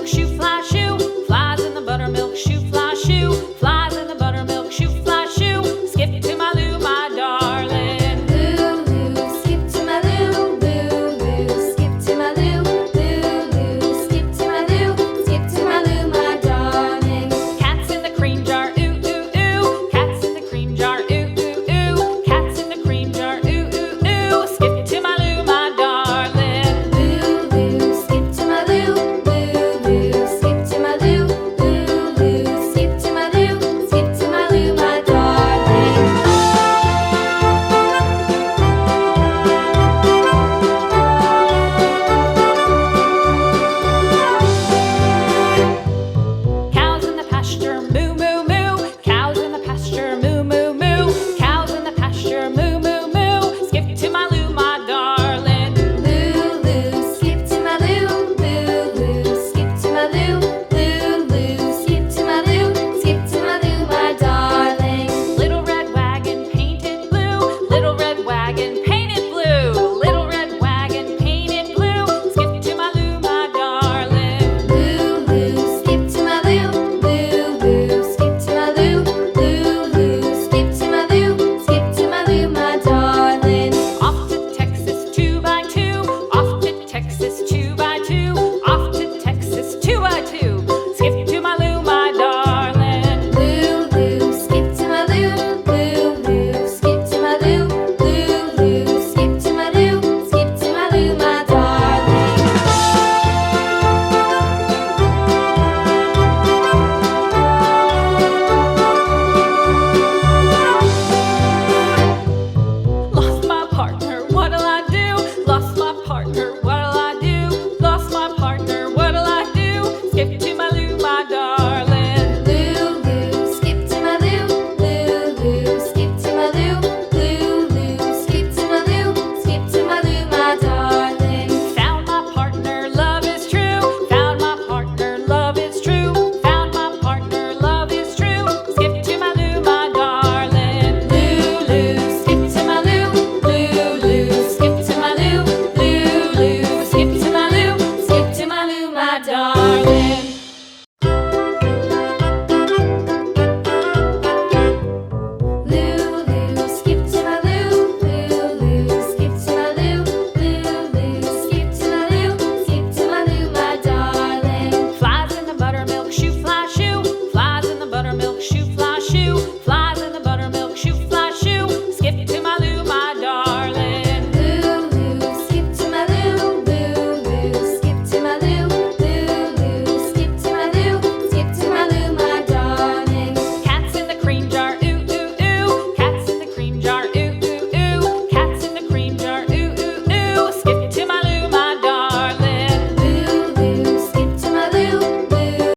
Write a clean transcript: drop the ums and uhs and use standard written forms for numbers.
buttermilk shoe, fly shoe. Flies in the buttermilk shoe, fly shoe. Flies in the buttermilk shoe, fly shoe. Skip to my Lou, my darling. Lou, skip to my Lou, Lou, skip to my Lou, Lou, skip to my Lou, skip to my Lou, my darling. Cats in the cream jar, ooh, ooh, ooh. Cats in the cream jar, ooh, ooh, ooh. Cats in the cream jar, ooh, ooh, ooh. Skip to my Lou, my darling. Lou, skip to my Lou, Lou, skip to my Lou, Lou, skip to my Lou, skip to my Lou, my darling. Cows in the pasture, moo, moo, moo. Cows in the pasture, moo, moo, moo. Cows in the pasture, moo, moo, moo. Skip to my Lou, my darling. Lou, skip to my Lou, Lou, skip to my Lou, Lou, skip to my Lou, skip to my Lou, my darling. Little red wagon painted blue. Little red wagon painted blue. Little red wagon painted blue. Skip to my Lou, my darling. Lou, skip to my Lou, Lou, skip to my Lou, Lou, skip to my Lou, skip to my Lou, my darling. Off to Texas 2x2. Off to Texas 2x2. Off to Texas 2x2. Skip to my Lou, my darling. Lou, skip to my Lou, Lou, skip to my Lou, Lou, skip to my Lou, skip to my Lou, my darling. Lost my partner, what'll I do? Lost my partner, what'll I do? Lost my partner, what'll I do? Skip to my Lou, my darling. Lou, skip to my Lou, Lou, skip to my Lou, Lou, skip to my Lou, skip to my Lou, my darling. Found my partner, love is true. Found my partner, love is true. Found my partner, love is true. Skip to my Lou, my darling. Lou, skip to my Lou, Lou, skip to my Lou, Lou, skip to my Lou, skip to my Lou, my darling.